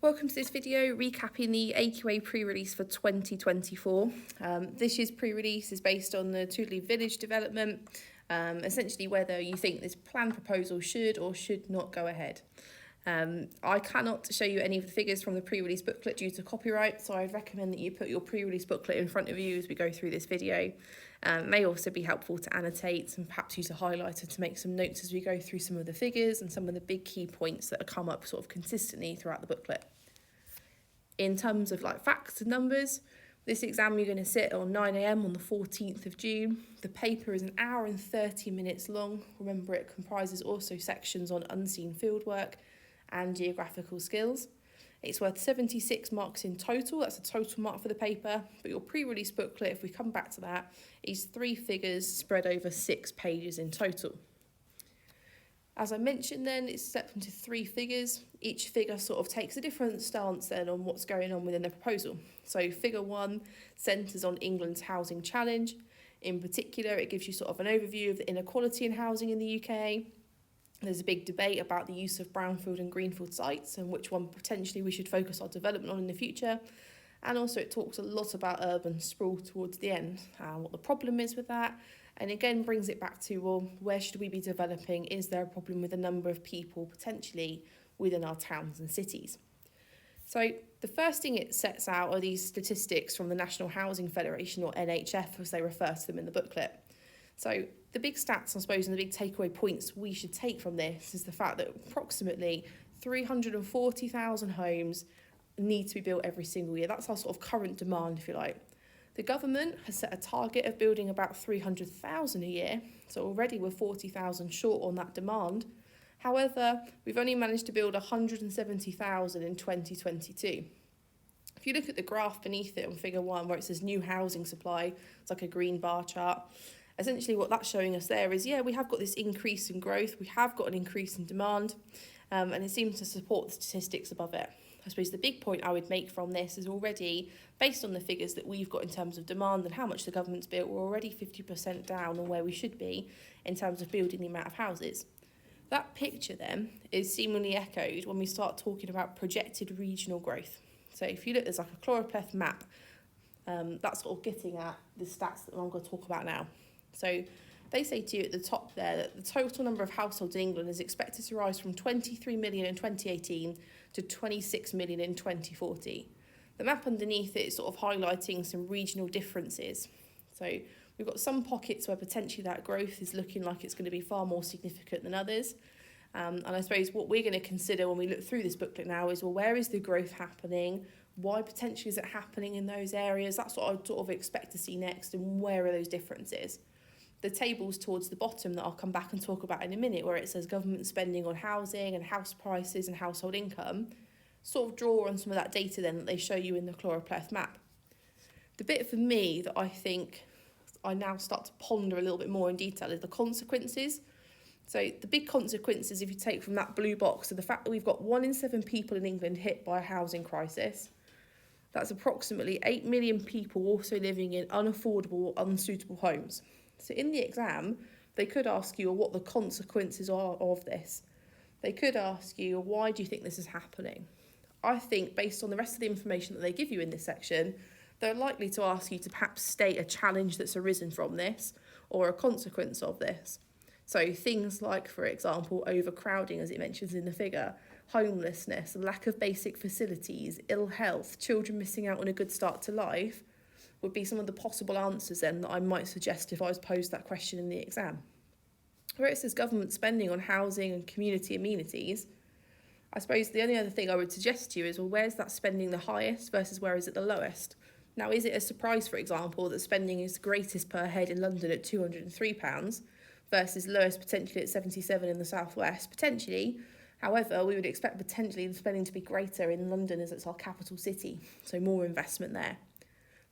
Welcome to this video recapping the AQA pre-release for 2024. This year's pre-release is based on the Tudeley village development, essentially whether you think this plan proposal should or should not go ahead. I cannot show you any of the figures from the pre-release booklet due to copyright, so I'd recommend that you put your pre-release booklet in front of you as we go through this video. It may also be helpful to annotate and perhaps use a highlighter to make some notes as we go through some of the figures and some of the big key points that have come up sort of consistently throughout the booklet. In terms of facts and numbers, this exam you're going to sit on 9 AM on the 14th of June. The paper is 1 hour and 30 minutes long. Remember, it comprises also sections on unseen fieldwork and geographical skills. It's worth 76 marks in total. That's a total mark for the paper. But your pre-release booklet, if we come back to that, is 3 figures spread over 6 pages in total. As I mentioned then, it's set into 3 figures. Each figure sort of takes a different stance then on what's going on within the proposal. So figure 1 centres on England's housing challenge. In particular, it gives you sort of an overview of the inequality in housing in the UK. There's a big debate about the use of brownfield and greenfield sites and which one potentially we should focus our development on in the future. And also it talks a lot about urban sprawl towards the end, what the problem is with that. And again, brings it back to, well, where should we be developing? Is there a problem with the number of people potentially within our towns and cities? So the first thing it sets out are these statistics from the National Housing Federation, or NHF, as they refer to them in the booklet. So the big stats, I suppose, and the big takeaway points we should take from this is the fact that approximately 340,000 homes need to be built every single year. That's our sort of current demand, if you like. The government has set a target of building about 300,000 a year, so already we're 40,000 short on that demand. However, we've only managed to build 170,000 in 2022. If you look at the graph beneath it on figure 1, where it says new housing supply, it's like a green bar chart. Essentially what that's showing us there is, we have got this increase in growth, we have got an increase in demand, and it seems to support the statistics above it. I suppose the big point I would make from this is already, based on the figures that we've got in terms of demand and how much the government's built, we're already 50% down on where we should be in terms of building the amount of houses. That picture then is seemingly echoed when we start talking about projected regional growth. So if you look, there's like a choropleth map, that's sort of getting at the stats that I'm going to talk about now. So they say to you at the top there that the total number of households in England is expected to rise from 23 million in 2018 to 26 million in 2040. The map underneath it is sort of highlighting some regional differences. So we've got some pockets where potentially that growth is looking like it's going to be far more significant than others. And I suppose what we're going to consider when we look through this booklet now is, well, where is the growth happening? Why potentially is it happening in those areas? That's what I'd sort of expect to see next, and where are those differences? The tables towards the bottom that I'll come back and talk about in a minute, where it says government spending on housing and house prices and household income, sort of draw on some of that data then that they show you in the choropleth map. The bit for me that I think I now start to ponder a little bit more in detail is the consequences. So the big consequences, if you take from that blue box, are the fact that we've got 1 in 7 people in England hit by a housing crisis. That's approximately 8 million people also living in unaffordable or unsuitable homes. So in the exam, they could ask you what the consequences are of this. They could ask you, why do you think this is happening? I think based on the rest of the information that they give you in this section, they're likely to ask you to perhaps state a challenge that's arisen from this or a consequence of this. So things like, for example, overcrowding, as it mentions in the figure, homelessness, lack of basic facilities, ill health, children missing out on a good start to life, would be some of the possible answers then that I might suggest if I was posed that question in the exam. Where it says government spending on housing and community amenities, I suppose the only other thing I would suggest to you is, well, where's that spending the highest versus where is it the lowest? Now, is it a surprise, for example, that spending is greatest per head in London at £203 versus lowest potentially at 77 in the southwest? Potentially. However, we would expect potentially the spending to be greater in London as it's our capital city, so more investment there.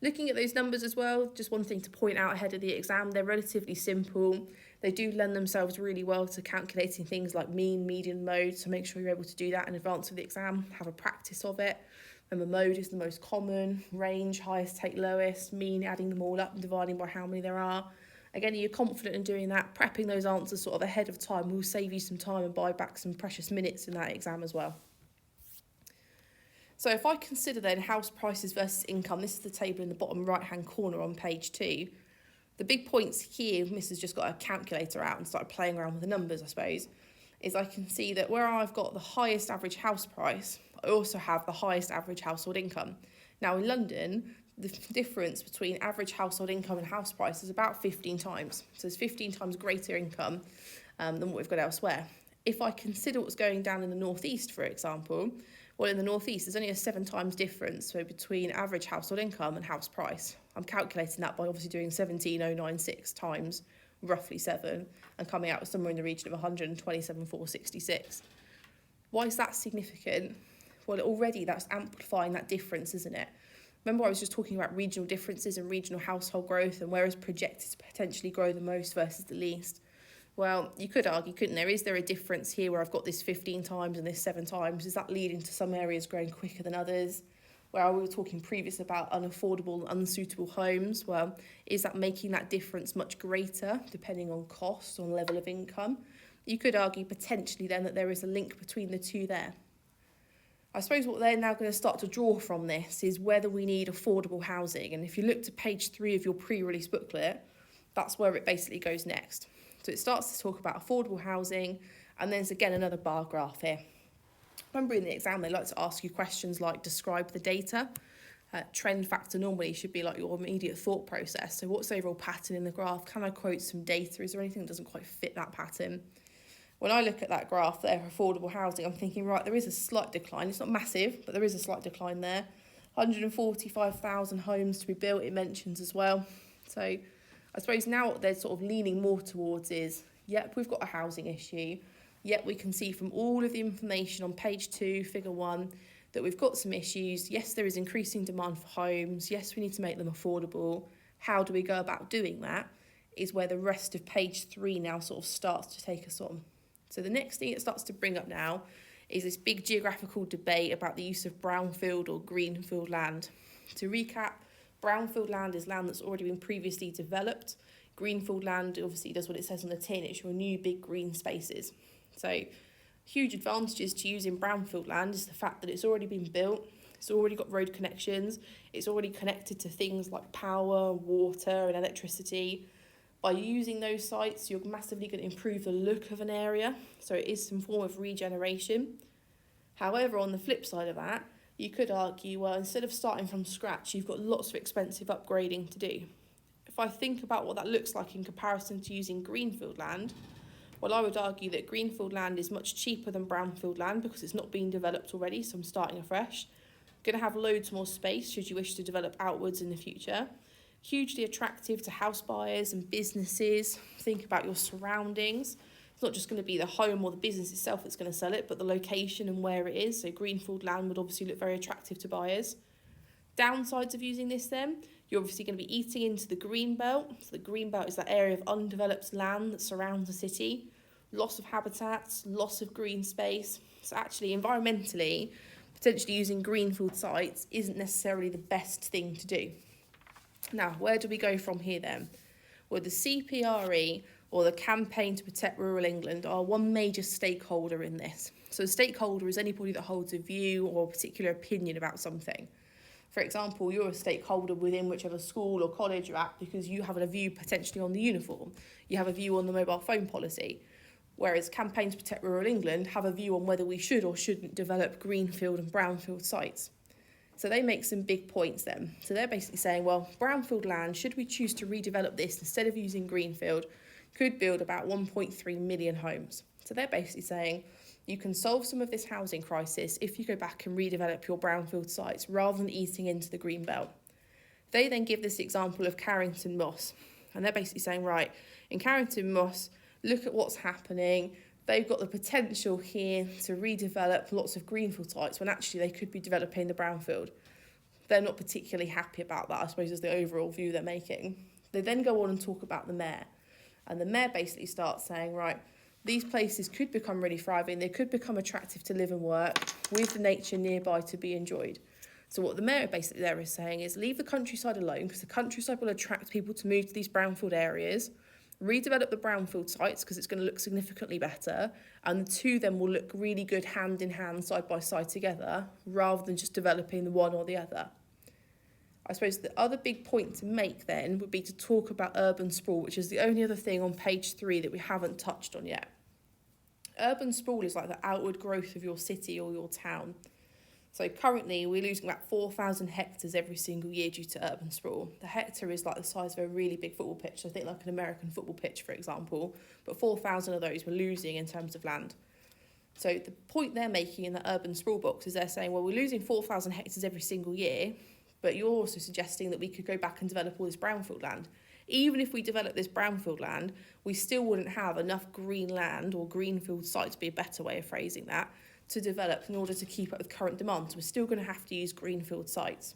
Looking at those numbers as well, just one thing to point out ahead of the exam, they're relatively simple. They do lend themselves really well to calculating things like mean, median, mode, so make sure you're able to do that in advance of the exam, have a practice of it. Remember, mode is the most common, range, highest take lowest, mean, adding them all up and dividing by how many there are. Again, are you confident in doing that? Prepping those answers sort of ahead of time will save you some time and buy back some precious minutes in that exam as well. So if I consider then house prices versus income, this is the table in the bottom right-hand corner on page 2. The big points here, Miss has just got a calculator out and started playing around with the numbers, I suppose, is I can see that where I've got the highest average house price, I also have the highest average household income. Now in London, the difference between average household income and house price is about 15 times. So it's 15 times greater income than what we've got elsewhere. If I consider what's going down in the northeast, for example, well, in the northeast, there's only a 7 times difference between average household income and house price. I'm calculating that by obviously doing 17,096 times roughly 7 and coming out somewhere in the region of 127,466. Why is that significant? Well, already that's amplifying that difference, isn't it? Remember I was just talking about regional differences and regional household growth and where is projected to potentially grow the most versus the least. Well, you could argue, couldn't there? Is there a difference here where I've got this 15 times and this 7 times? Is that leading to some areas growing quicker than others? Where we were talking previously about unaffordable, unsuitable homes, well, is that making that difference much greater depending on cost, on level of income? You could argue potentially then that there is a link between the two there. I suppose what they're now going to start to draw from this is whether we need affordable housing. And if you look to page 3 of your pre-release booklet, that's where it basically goes next. So it starts to talk about affordable housing, and there's again another bar graph here. Remember in the exam they like to ask you questions like describe the data. Trend factor normally should be like your immediate thought process. So what's the overall pattern in the graph? Can I quote some data? Is there anything that doesn't quite fit that pattern? When I look at that graph there, affordable housing, I'm thinking, right, there is a slight decline. It's not massive, but there is a slight decline there. 145,000 homes to be built, it mentions as well. So I suppose now what they're sort of leaning more towards is, yep, we've got a housing issue. Yet we can see from all of the information on page 2, figure 1, that we've got some issues. Yes, there is increasing demand for homes. Yes, we need to make them affordable. How do we go about doing that is where the rest of page 3 now sort of starts to take us on. So the next thing it starts to bring up now is this big geographical debate about the use of brownfield or greenfield land. To recap, brownfield land is land that's already been previously developed. Greenfield land obviously does what it says on the tin. It's your new big green spaces. So huge advantages to using brownfield land is the fact that it's already been built, it's already got road connections, it's already connected to things like power, water and electricity. By using those sites, you're massively going to improve the look of an area, so it is some form of regeneration. However, on the flip side of that, you could argue, well, instead of starting from scratch, you've got lots of expensive upgrading to do. If I think about what that looks like in comparison to using greenfield land, well, I would argue that greenfield land is much cheaper than brownfield land because it's not being developed already, so I'm starting afresh. Going to have loads more space should you wish to develop outwards in the future. Hugely attractive to house buyers and businesses. Think about your surroundings. It's not just going to be the home or the business itself that's going to sell it, but the location and where it is. So greenfield land would obviously look very attractive to buyers. Downsides of using this then, you're obviously going to be eating into the green belt. So the green belt is that area of undeveloped land that surrounds the city. Loss of habitats, loss of green space. So actually, environmentally, potentially using greenfield sites isn't necessarily the best thing to do. Now, where do we go from here then? Well, the CPRE, or the Campaign to Protect Rural England, are one major stakeholder in this. So a stakeholder is anybody that holds a view or a particular opinion about something. For example, you're a stakeholder within whichever school or college you're at because you have a view potentially on the uniform. You have a view on the mobile phone policy. Whereas Campaign to Protect Rural England have a view on whether we should or shouldn't develop greenfield and brownfield sites. So they make some big points then. So they're basically saying, well, brownfield land, should we choose to redevelop this instead of using greenfield, could build about 1.3 million homes. So they're basically saying you can solve some of this housing crisis if you go back and redevelop your brownfield sites rather than eating into the green belt. They then give this example of Carrington Moss. And they're basically saying, right, in Carrington Moss, look at what's happening. They've got the potential here to redevelop lots of greenfield sites when actually they could be developing the brownfield. They're not particularly happy about that, I suppose, is the overall view they're making. They then go on and talk about the mayor. And the mayor basically starts saying, right, these places could become really thriving. They could become attractive to live and work with the nature nearby to be enjoyed. So what the mayor basically there is saying is leave the countryside alone because the countryside will attract people to move to these brownfield areas. redevelop the brownfield sites because it's going to look significantly better, and the two then will look really good hand in hand, side by side together, rather than just developing the one or the other. I suppose the other big point to make then would be to talk about urban sprawl, which is the only other thing on page 3 that we haven't touched on yet. Urban sprawl is like the outward growth of your city or your town. So currently we're losing about 4,000 hectares every single year due to urban sprawl. The hectare is like the size of a really big football pitch, so I think like an American football pitch, for example, but 4,000 of those we're losing in terms of land. So the point they're making in the urban sprawl box is they're saying, well, we're losing 4,000 hectares every single year, but you're also suggesting that we could go back and develop all this brownfield land. Even if we develop this brownfield land, we still wouldn't have enough green land, or greenfield sites would be a better way of phrasing that, to develop in order to keep up with current demand. So we're still going to have to use greenfield sites.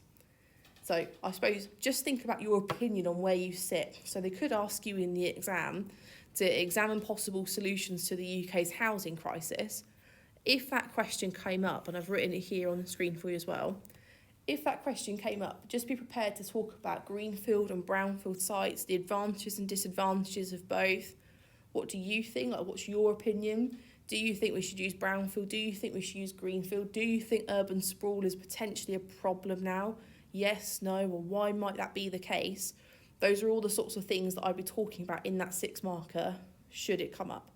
So I suppose just think about your opinion on where you sit. So they could ask you in the exam to examine possible solutions to the UK's housing crisis. If that question came up, and I've written it here on the screen for you as well, if that question came up, just be prepared to talk about greenfield and brownfield sites, the advantages and disadvantages of both. What do you think? Like, what's your opinion? Do you think we should use brownfield? Do you think we should use greenfield? Do you think urban sprawl is potentially a problem now? Yes, no, or why might that be the case? Those are all the sorts of things that I'd be talking about in that 6 marker, should it come up.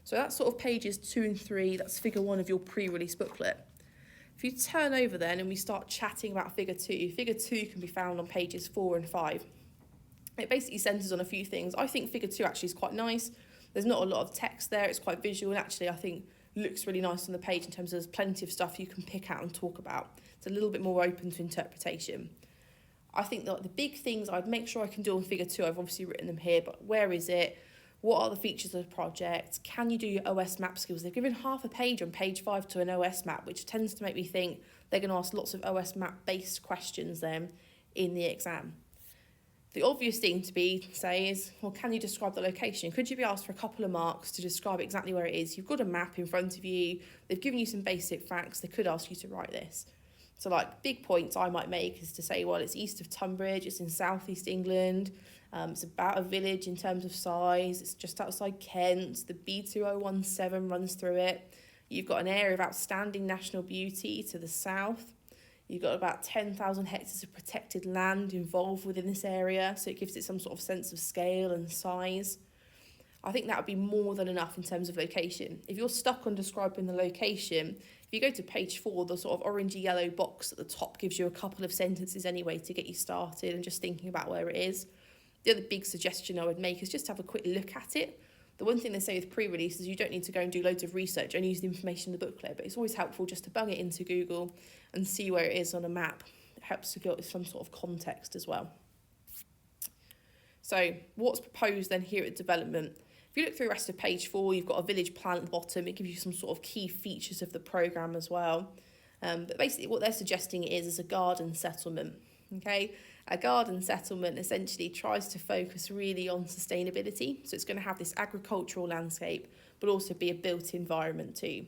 So that's sort of pages 2 and 3, that's figure 1 of your pre-release booklet. If you turn over then and we start chatting about figure 2 can be found on pages 4 and 5. It basically centres on a few things. I think figure 2 actually is quite nice. There's not a lot of text there, it's quite visual, and actually I think looks really nice on the page in terms of there's plenty of stuff you can pick out and talk about. It's a little bit more open to interpretation. I think that the big things I'd make sure I can do on figure 2, I've obviously written them here, but where is it? What are the features of the project? Can you do your OS map skills? They've given half a page on page 5 to an OS map, which tends to make me think they're going to ask lots of OS map based questions then in the exam. The obvious thing to say is, well, can you describe the location? Could you be asked for a couple of marks to describe exactly where it is? You've got a map in front of you. They've given you some basic facts. They could ask you to write this. So like big points I might make is to say, well, it's east of Tunbridge. It's in southeast England. It's about a village in terms of size. It's just outside Kent. The B2017 runs through it. You've got an area of outstanding national beauty to the south. You've got about 10,000 hectares of protected land involved within this area, so it gives it some sort of sense of scale and size. I think that would be more than enough in terms of location. If you're stuck on describing the location, if you go to page 4, the sort of orangey yellow box at the top gives you a couple of sentences anyway to get you started and just thinking about where it is. The other big suggestion I would make is just have a quick look at it. The one thing they say with pre-release is you don't need to go and do loads of research, only use the information in the booklet, but it's always helpful just to bung it into Google and see where it is on a map. It helps to get some sort of context as well. So what's proposed then here at development? If you look through the rest of page 4, you've got a village plan at the bottom. It gives you some sort of key features of the programme as well. But basically what they're suggesting is a garden settlement. Okay, a garden settlement essentially tries to focus really on sustainability. So it's going to have this agricultural landscape, but also be a built environment too.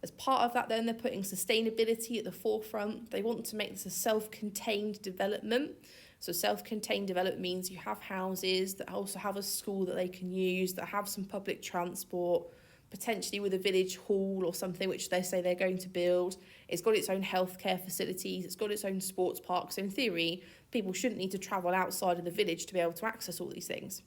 As part of that then, they're putting sustainability at the forefront. They want to make this a self-contained development. So self-contained development means you have houses that also have a school that they can use, that have some public transport, potentially with a village hall or something which they say they're going to build. It's got its own healthcare facilities, it's got its own sports park. So in theory, people shouldn't need to travel outside of the village to be able to access all these things.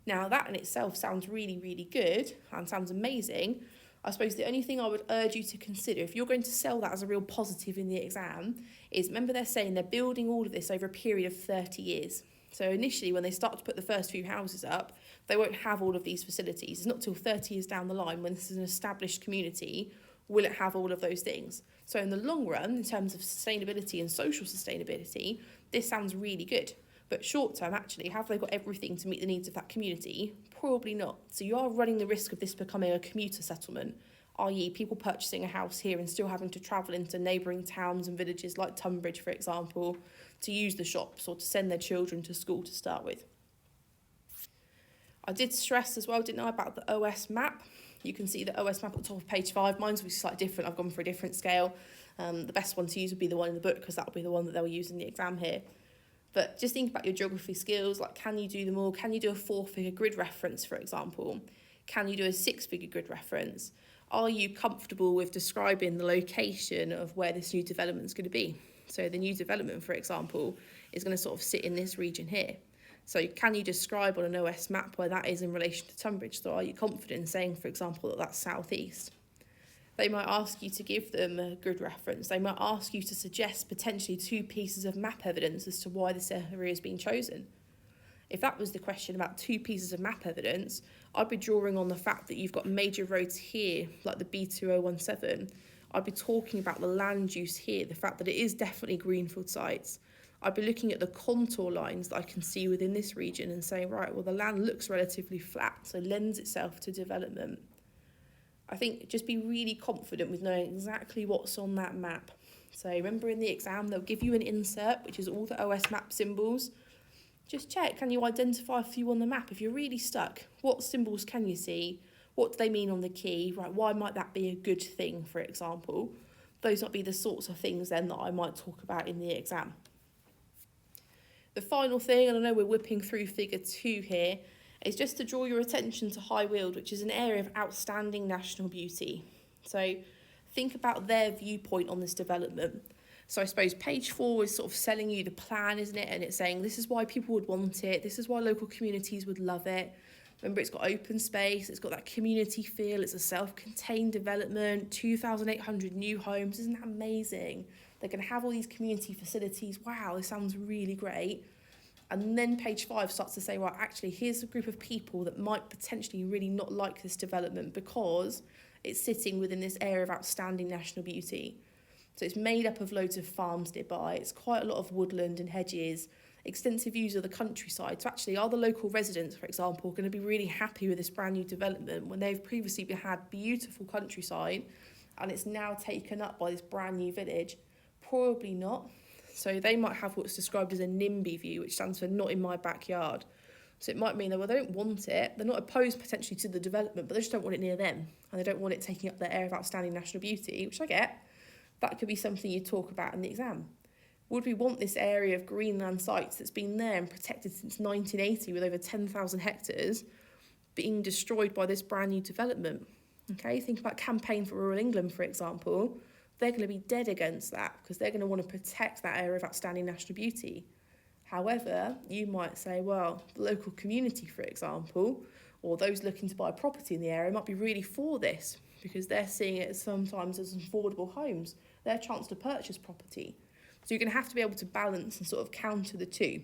Now that in itself sounds really, really good and sounds amazing. I suppose the only thing I would urge you to consider, if you're going to sell that as a real positive in the exam, is remember they're saying they're building all of this over a period of 30 years. So initially, when they start to put the first few houses up, they won't have all of these facilities. It's not till 30 years down the line, when this is an established community, will it have all of those things. So in the long run, in terms of sustainability and social sustainability, this sounds really good. But short term, actually, have they got everything to meet the needs of that community? Probably not. So you are running the risk of this becoming a commuter settlement, i.e. people purchasing a house here and still having to travel into neighbouring towns and villages like Tunbridge, for example, to use the shops or to send their children to school to start with. I did stress as well, didn't I, about the OS map. You can see the OS map at the top of page 5. Mine's obviously slightly different. I've gone for a different scale. The best one to use would be the one in the book because that will be the one that they'll use in the exam here. But just think about your geography skills, like can you do them all? Can you do a 4-figure grid reference, for example? Can you do a 6-figure grid reference? Are you comfortable with describing the location of where this new development is going to be? So the new development, for example, is going to sort of sit in this region here. So can you describe on an OS map where that is in relation to Tunbridge? So are you confident in saying, for example, that that's southeast? They might ask you to give them a grid reference. They might ask you to suggest potentially 2 pieces of map evidence as to why this area has been chosen. If that was the question about 2 pieces of map evidence, I'd be drawing on the fact that you've got major roads here, like the B2017. I'd be talking about the land use here, the fact that it is definitely greenfield sites. I'd be looking at the contour lines that I can see within this region and saying, right, well, the land looks relatively flat, so lends itself to development. I think just be really confident with knowing exactly what's on that map. So remember in the exam, they'll give you an insert, which is all the OS map symbols. Just check, can you identify a few on the map? If you're really stuck, what symbols can you see? What do they mean on the key? Right, why might that be a good thing, for example? Those might be the sorts of things then that I might talk about in the exam. The final thing, and I know we're whipping through figure 2 here, is just to draw your attention to High Weald, which is an area of outstanding national beauty. So think about their viewpoint on this development. So I suppose page 4 is sort of selling you the plan, isn't it? And it's saying this is why people would want it. This is why local communities would love it. Remember, it's got open space. It's got that community feel. It's a self-contained development, 2,800 new homes. Isn't that amazing? They're going to have all these community facilities. Wow, this sounds really great. And then page 5 starts to say, well, actually, here's a group of people that might potentially really not like this development because it's sitting within this area of outstanding national beauty. So it's made up of loads of farms nearby. It's quite a lot of woodland and hedges, extensive views of the countryside. So actually, are the local residents, for example, going to be really happy with this brand new development when they've previously had beautiful countryside and it's now taken up by this brand new village? Probably not. So they might have what's described as a NIMBY view, which stands for not in my backyard. So it might mean that, well, they don't want it. They're not opposed potentially to the development, but they just don't want it near them. And they don't want it taking up their area of outstanding national beauty, which I get. That could be something you talk about in the exam. Would we want this area of Greenland sites that's been there and protected since 1980 with over 10,000 hectares being destroyed by this brand new development? Okay, think about Campaign for Rural England, for example. They're going to be dead against that because they're going to want to protect that area of outstanding national beauty. However, you might say, well, the local community, for example, or those looking to buy property in the area might be really for this because they're seeing it sometimes as affordable homes, their chance to purchase property. So you're going to have to be able to balance and sort of counter the two.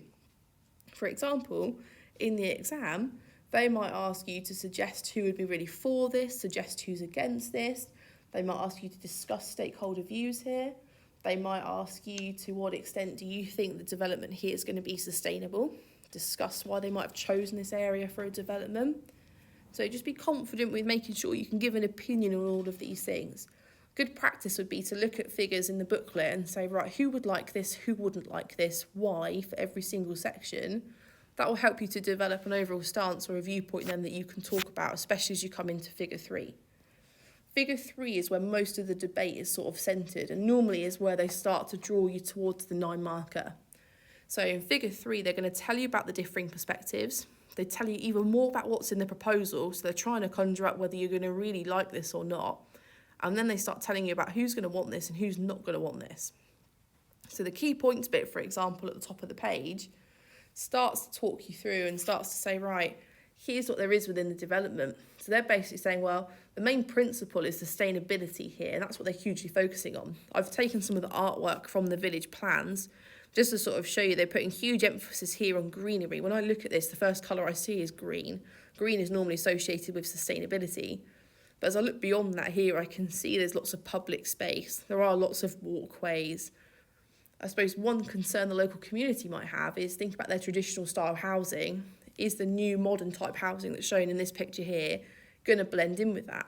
For example, in the exam, they might ask you to suggest who would be really for this, suggest who's against this. They might ask you to discuss stakeholder views here. They might ask you to what extent do you think the development here is going to be sustainable. Discuss why they might have chosen this area for a development. So just be confident with making sure you can give an opinion on all of these things. Good practice would be to look at figures in the booklet and say, right, who would like this, who wouldn't like this, why for every single section. That will help you to develop an overall stance or a viewpoint then that you can talk about, especially as you come into figure 3. Figure 3 is where most of the debate is sort of centred and normally is where they start to draw you towards the 9 marker. So in figure 3, they're going to tell you about the differing perspectives. They tell you even more about what's in the proposal, so they're trying to conjure up whether you're going to really like this or not. And then they start telling you about who's going to want this and who's not going to want this. So the key points bit, for example, at the top of the page, starts to talk you through and starts to say, right, here's what there is within the development. So they're basically saying, well, the main principle is sustainability here, and that's what they're hugely focusing on. I've taken some of the artwork from the village plans just to sort of show you they're putting huge emphasis here on greenery. When I look at this, the first colour I see is green. Green is normally associated with sustainability. But as I look beyond that here, I can see there's lots of public space. There are lots of walkways. I suppose one concern the local community might have is think about their traditional style housing. Is the new modern type housing that's shown in this picture here going to blend in with that?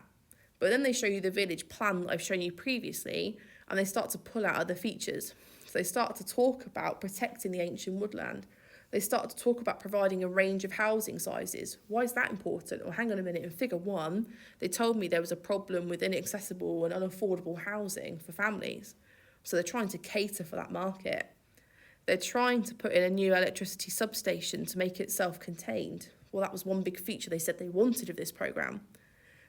But then they show you the village plan that I've shown you previously, and they start to pull out other features. So they start to talk about protecting the ancient woodland. They start to talk about providing a range of housing sizes. Why is that important? Well, hang on a minute, in figure 1, they told me there was a problem with inaccessible and unaffordable housing for families. So they're trying to cater for that market. They're trying to put in a new electricity substation to make it self-contained. Well, that was one big feature they said they wanted of this programme.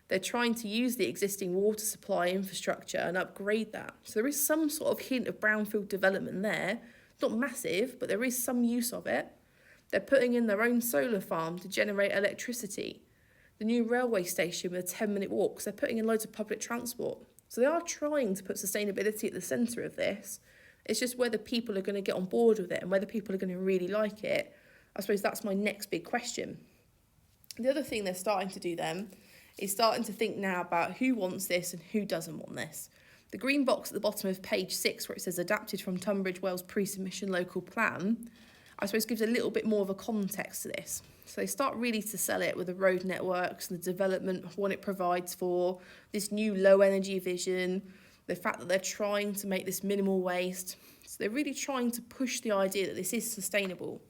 They're trying to use the existing water supply infrastructure and upgrade that. So there is some sort of hint of brownfield development there. Not massive, but there is some use of it. They're putting in their own solar farm to generate electricity. The new railway station with a 10-minute walk, because they're putting in loads of public transport. So they are trying to put sustainability at the centre of this. It's just whether people are going to get on board with it and whether people are going to really like it. I suppose that's my next big question. The other thing they're starting to do then is starting to think now about who wants this and who doesn't want this. The green box at the bottom of page 6, where it says adapted from Tunbridge Wells pre-submission local plan, I suppose gives a little bit more of a context to this. So they start really to sell it with the road networks and the development of what it provides for, this new low energy vision, the fact that they're trying to make this minimal waste. So they're really trying to push the idea that this is sustainable.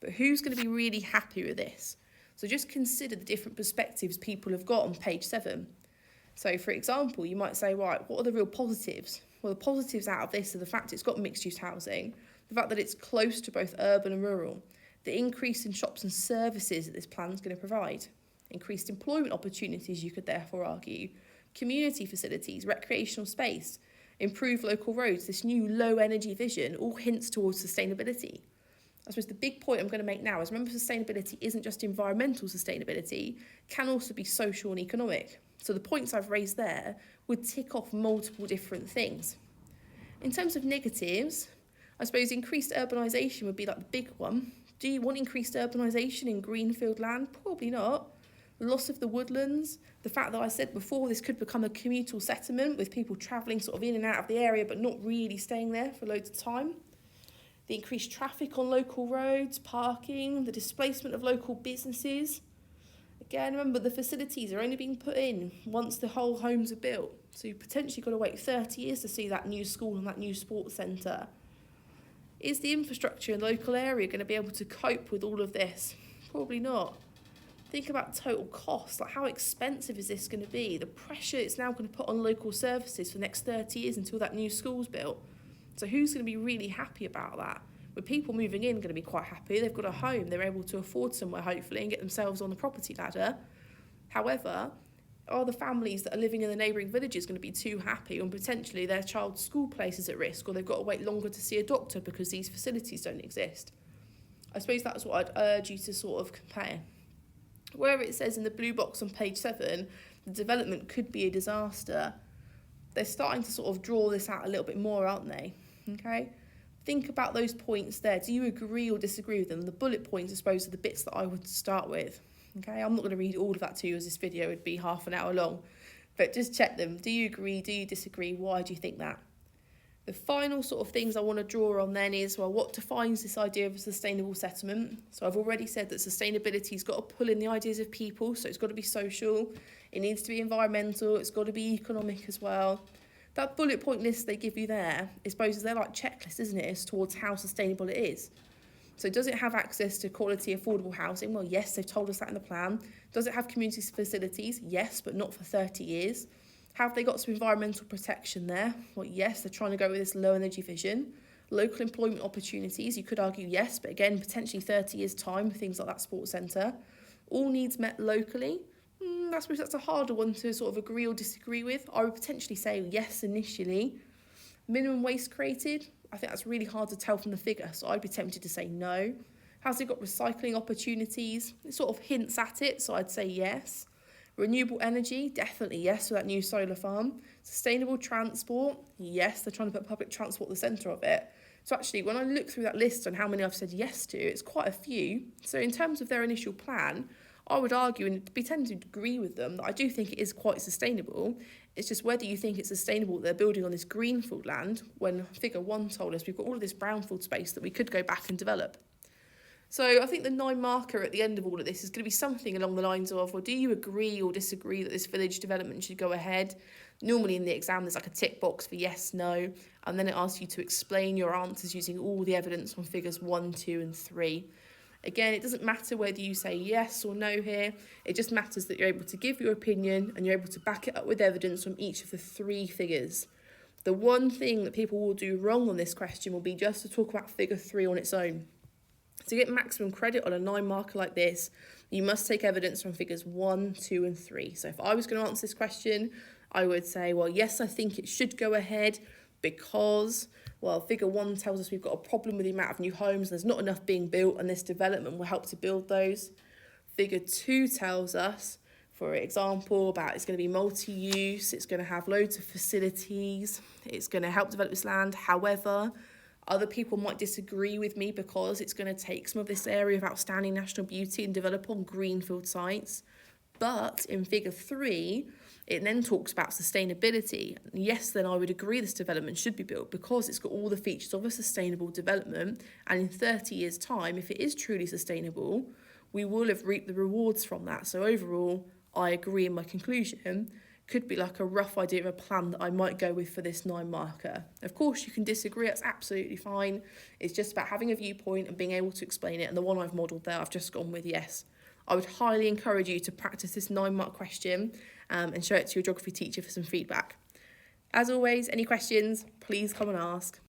But who's going to be really happy with this? So just consider the different perspectives people have got on page 7. So for example, you might say, right, what are the real positives? Well, the positives out of this are the fact it's got mixed use housing, the fact that it's close to both urban and rural, the increase in shops and services that this plan is going to provide, increased employment opportunities, you could therefore argue, community facilities, recreational space, improved local roads, this new low energy vision, all hints towards sustainability. I suppose the big point I'm going to make now is remember sustainability isn't just environmental sustainability, can also be social and economic. So the points I've raised there would tick off multiple different things. In terms of negatives, I suppose increased urbanisation would be like the big one. Do you want increased urbanisation in greenfield land? Probably not. The loss of the woodlands, the fact that I said before this could become a commutal settlement with people travelling sort of in and out of the area but not really staying there for loads of time. The increased traffic on local roads, parking, the displacement of local businesses. Again, remember the facilities are only being put in once the whole homes are built. So you've potentially got to wait 30 years to see that new school and that new sports centre. Is the infrastructure in the local area going to be able to cope with all of this? Probably not. Think about total cost, like how expensive is this going to be? The pressure it's now going to put on local services for the next 30 years until that new school's built. So who's going to be really happy about that? With people moving in going to be quite happy. They've got a home, they're able to afford somewhere hopefully and get themselves on the property ladder. However, are the families that are living in the neighbouring villages going to be too happy when potentially their child's school place is at risk or they've got to wait longer to see a doctor because these facilities don't exist? I suppose that's what I'd urge you to sort of compare. Where it says in the blue box on page 7, the development could be a disaster, they're starting to sort of draw this out a little bit more, aren't they? Okay, think about those points there. Do you agree or disagree with them? The bullet points, I suppose, are the bits that I would start with. Okay, I'm not going to read all of that to you as this video would be half an hour long, but just check them. Do you agree? Do you disagree? Why do you think that? The final sort of things I want to draw on then is, well, what defines this idea of a sustainable settlement? So I've already said that sustainability's got to pull in the ideas of people, so it's got to be social, it needs to be environmental, it's got to be economic as well. That bullet point list they give you there, I suppose they're like checklists, isn't it, as towards how sustainable it is. So does it have access to quality affordable housing? Well, yes, they've told us that in the plan. Does it have community facilities? Yes, but not for 30 years. Have they got some environmental protection there? Well, yes, they're trying to go with this low energy vision. Local employment opportunities, you could argue yes, but again, potentially 30 years' time, things like that sports centre. All needs met locally. I suppose that's a harder one to sort of agree or disagree with. I would potentially say yes initially. Minimum waste created, I think that's really hard to tell from the figure, so I'd be tempted to say no. Has it got recycling opportunities? It sort of hints at it, so I'd say yes. Renewable energy, definitely yes for that new solar farm. Sustainable transport, yes, they're trying to put public transport at the centre of it. So actually, when I look through that list on how many I've said yes to, it's quite a few. So in terms of their initial plan, I would argue and be tempted to agree with them that I do think it is quite sustainable. It's just whether you think it's sustainable that they're building on this greenfield land when figure 1 told us we've got all of this brownfield space that we could go back and develop. So I think the 9 marker at the end of all of this is going to be something along the lines of, well, do you agree or disagree that this village development should go ahead? Normally in the exam there's like a tick box for yes, no, and then it asks you to explain your answers using all the evidence on figures 1, 2 and 3. Again, it doesn't matter whether you say yes or no here, it just matters that you're able to give your opinion and you're able to back it up with evidence from each of the 3 figures. The one thing that people will do wrong on this question will be just to talk about figure 3 on its own. To get maximum credit on a 9 marker like this, you must take evidence from figures 1, 2 and 3. So if I was going to answer this question, I would say, well, yes, I think it should go ahead because, well, figure 1 tells us we've got a problem with the amount of new homes, there's not enough being built, and this development will help to build those. Figure 2 tells us, for example, about it's going to be multi-use, it's going to have loads of facilities, it's going to help develop this land. However, other people might disagree with me because it's going to take some of this area of outstanding national beauty and develop on greenfield sites. But in figure 3, it then talks about sustainability. Yes, then I would agree this development should be built because it's got all the features of a sustainable development. And in 30 years' time, if it is truly sustainable, we will have reaped the rewards from that. So overall, I agree in my conclusion. Could be like a rough idea of a plan that I might go with for this 9 marker. Of course, you can disagree, that's absolutely fine. It's just about having a viewpoint and being able to explain it. And the one I've modelled there, I've just gone with yes. I would highly encourage you to practice this 9 mark question and show it to your geography teacher for some feedback. As always, any questions, please come and ask.